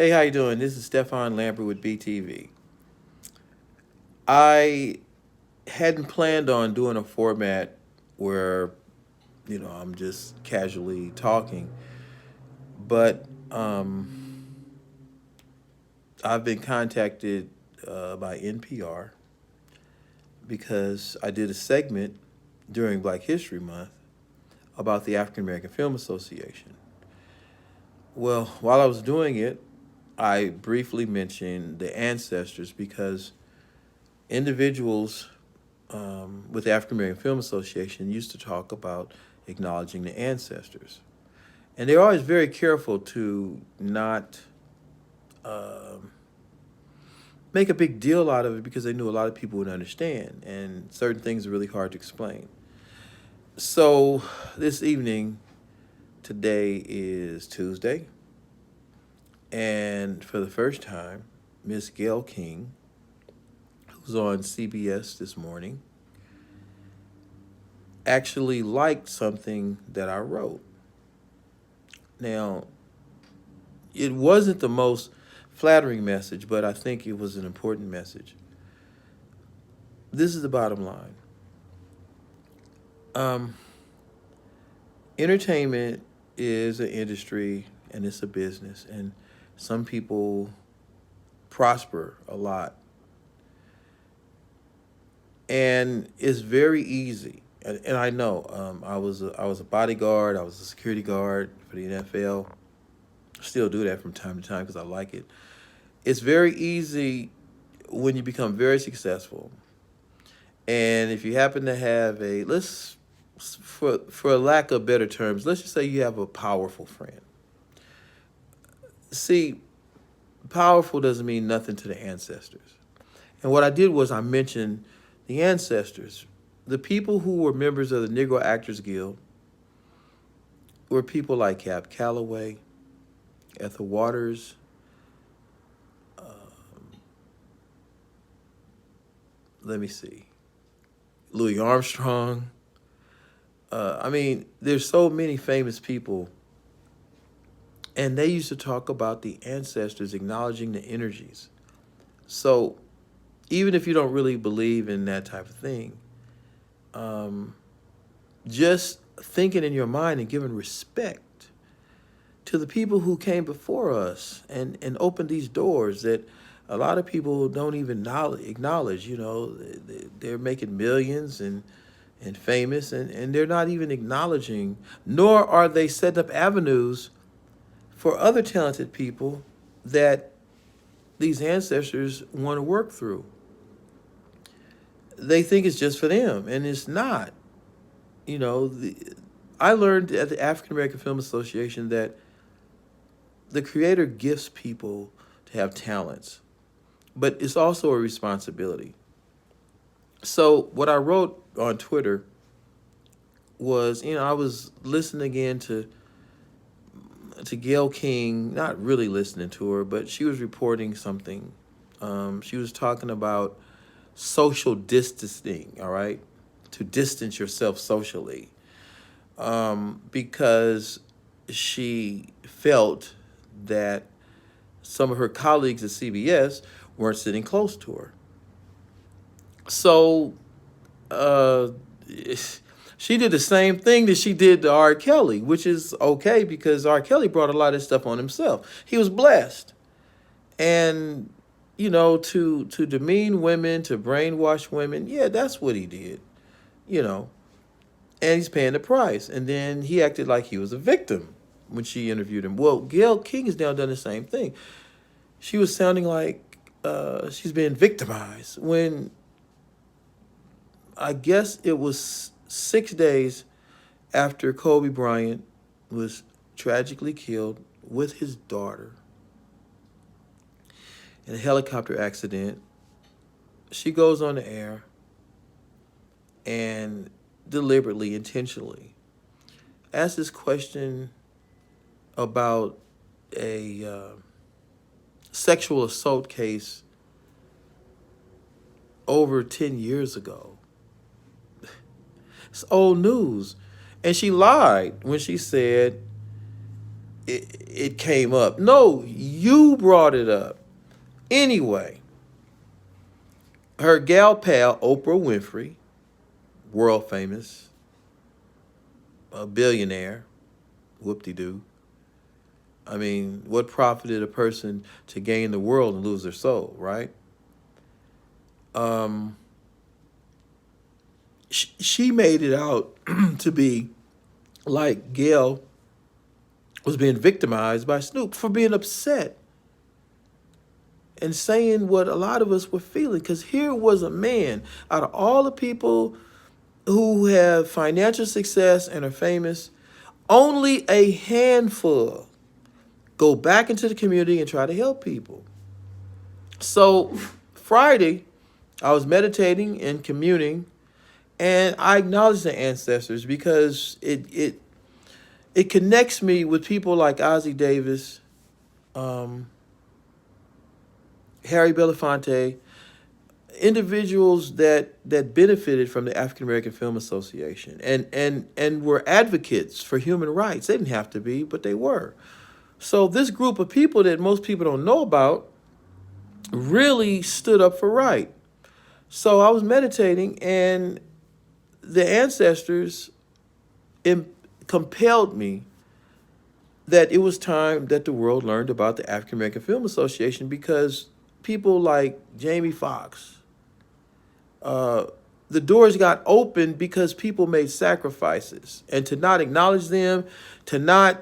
Hey, how you doing? This is Stefan Lambert with BTV. I hadn't planned on doing a format where, I'm just casually talking, but I've been contacted by NPR because I did a segment during Black History Month about the African American Film Association. Well, while I was doing it, I briefly mentioned the ancestors because individuals with the African American Film Association used to talk about acknowledging the ancestors. And they're always very careful to not make a big deal out of it because they knew a lot of people would understand, and certain things are really hard to explain. So, this evening, today is Tuesday, and for the first time, Miss Gayle King, who's on CBS this morning, actually liked something that I wrote. Now, it wasn't the most flattering message, but I think it was an important message. This is the bottom line. Um, Entertainment is an industry and it's a business, and some people prosper a lot. And it's very easy. And I know I was a bodyguard, I was a security guard for the NFL. Still do that from time to time because I like it. It's very easy when you become very successful, and if you happen to have a let's for lack of better terms, let's just say you have a powerful friend. See, powerful doesn't mean nothing to the ancestors. And what I did was I mentioned the ancestors. The people who were members of the Negro Actors Guild were people like Cap Calloway, Ethel Waters, let me see, Louis Armstrong. There's so many famous people, and they used to talk about the ancestors acknowledging the energies. So even if you don't really believe in that type of thing, um, just thinking in your mind and giving respect to the people who came before us and opened these doors that a lot of people don't even acknowledge. They're making millions and famous, and they're not even acknowledging, nor are they setting up avenues for other talented people that these ancestors want to work through. They think it's just for them, and it's not. I learned at the African American Film Association that the creator gifts people to have talents, but it's also a responsibility. So what I wrote on Twitter was, I was listening again to Gayle King, not really listening to her, but she was reporting something. She was talking about social distancing, all right? To distance yourself socially. Because she felt that some of her colleagues at CBS weren't sitting close to her. So uh, she did the same thing that she did to R. Kelly, which is okay because R. Kelly brought a lot of stuff on himself. He was blessed. And, to demean women, to brainwash women, yeah, that's what he did, you know. And he's paying the price. And then he acted like he was a victim when she interviewed him. Well, Gayle King has now done the same thing. She was sounding like she's being victimized when I guess it was 6 days after Kobe Bryant was tragically killed with his daughter in a helicopter accident. She goes on the air and deliberately, intentionally asks this question about a sexual assault case over 10 years ago. It's old news. And she lied when she said it came up. No, you brought it up. Anyway, her gal pal, Oprah Winfrey, world famous, a billionaire, whoop-de-doo. I mean, what profited a person to gain the world and lose their soul, right? Um, she made it out to be like Gayle was being victimized by Snoop for being upset and saying what a lot of us were feeling. Because here was a man, out of all the people who have financial success and are famous, only a handful go back into the community and try to help people. So Friday, I was meditating and communing, and I acknowledged the ancestors because it connects me with people like Ozzie Davis, um, Harry Belafonte, individuals that benefited from the African American Film Association and were advocates for human rights. They didn't have to be, but they were. So this group of people that most people don't know about really stood up for right. So I was meditating, and the ancestors compelled me that it was time that the world learned about the African American Film Association, because people like Jamie Foxx, uh, the doors got opened because people made sacrifices, and to not acknowledge them, to not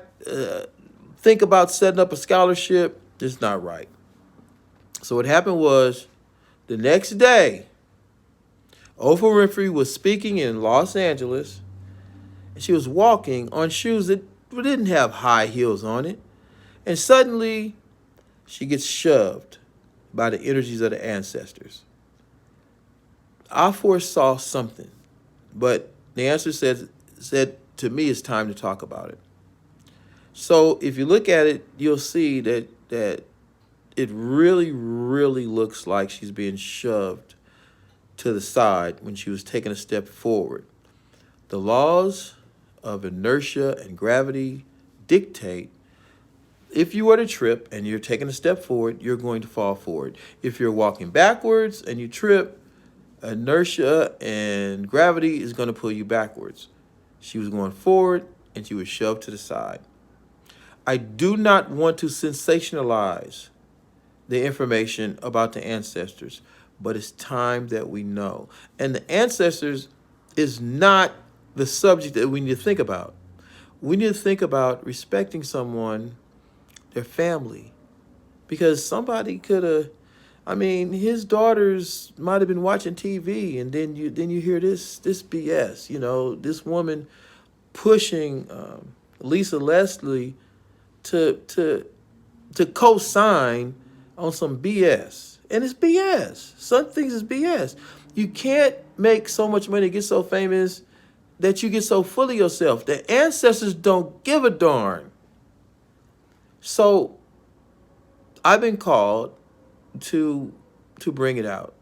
think about setting up a scholarship, is not right. So what happened was, the next day, Oprah Winfrey was speaking in Los Angeles, and she was walking on shoes that didn't have high heels on it, and suddenly she gets shoved by the energies of the ancestors. I foresaw something, but the answer said to me, it's time to talk about it. So if you look at it, you'll see that it really, really looks like she's being shoved to the side when she was taking a step forward. The laws of inertia and gravity dictate, if you were to trip and you're taking a step forward, you're going to fall forward. If you're walking backwards and you trip, inertia and gravity is going to pull you backwards. She was going forward and she was shoved to the side. I do not want to sensationalize the information about the ancestors, but it's time that we know. And the ancestors is not the subject that we need to think about. We need to think about respecting someone, their family, because somebody could have, I mean, his daughters might have been watching TV, and then you hear this BS. You know, this woman pushing Lisa Leslie to co-sign on some BS, and it's BS. Some things is BS. You can't make so much money, get so famous, that you get so full of yourself. The ancestors don't give a darn. So I've been called to bring it out.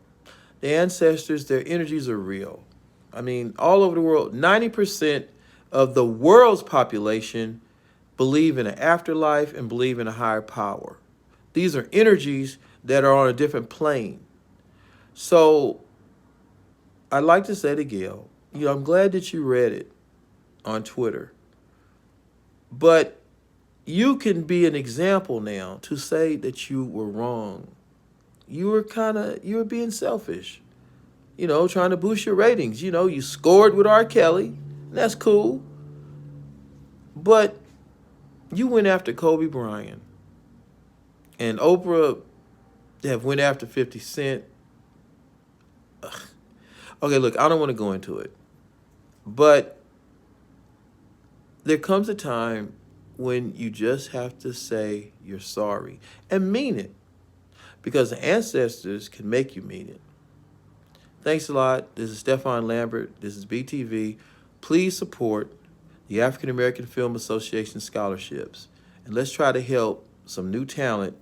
The ancestors, their energies are real. I mean, all over the world, 90% of the world's population believe in an afterlife and believe in a higher power. These are energies that are on a different plane. So I'd like to say to Gayle, I'm glad that you read it on Twitter, but you can be an example now to say that you were wrong. You were being selfish, trying to boost your ratings. You scored with R. Kelly, and that's cool. But you went after Kobe Bryant, and Oprah have went after 50 Cent. Ugh. Okay, look, I don't want to go into it, but there comes a time when you just have to say you're sorry and mean it, because the ancestors can make you mean it. Thanks a lot. This is Stefan Lambert. This is BTV. Please support the African American Film Association scholarships, and let's try to help some new talent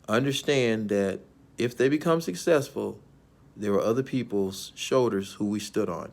understand that if they become successful, there were other people's shoulders who we stood on.